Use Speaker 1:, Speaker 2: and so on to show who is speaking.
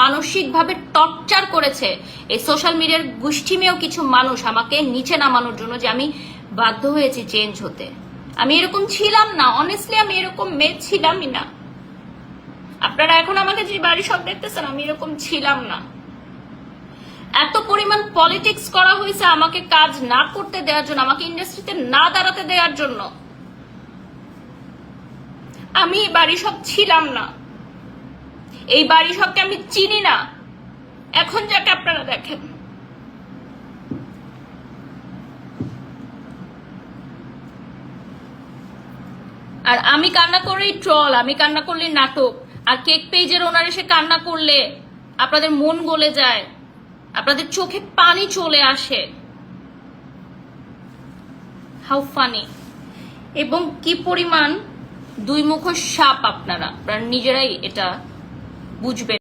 Speaker 1: মানসিকভাবে টর্চার করেছে এই সোশ্যাল মিডিয়ার গোষ্ঠীমেয় কিছু মানুষ আমাকে নিচে নামানোর জন্য, যে আমি বাধ্য হয়েছি চেঞ্জ হতে। আমি এরকম ছিলাম না, অনেস্টলি আমি এরকম মেয়ে ছিলামই না। আপনারা এখন আমাকে যে বাড়ি সব দেখতেছেন, আমি এরকম ছিলাম না। এত পরিমাণ পলিটিক্স করা হয়েছে আমাকে কাজ না করতে দেওয়ার জন্য, আমাকে ইন্ডাস্ট্রিতে না দাঁড়াতে দেওয়ার জন্য। আমি বাড়ি সব ছিলাম না, এই বাড়ি সবকে আমি চিনি না। এখন যাকে আপনারা দেখেন, আর আমি কান্না করেই ট্রল, আমি কান্না করলে নাটক, আর কেক পেজের ওনার এসে কান্না করলে আপনাদের মন গলে যায়, আপনাদের চোখে পানি চলে আসে। হাউ ফানি, এবং কি পরিমাণ দুই মুখ সাপ আপনারা নিজেরাই এটা বুঝবেন।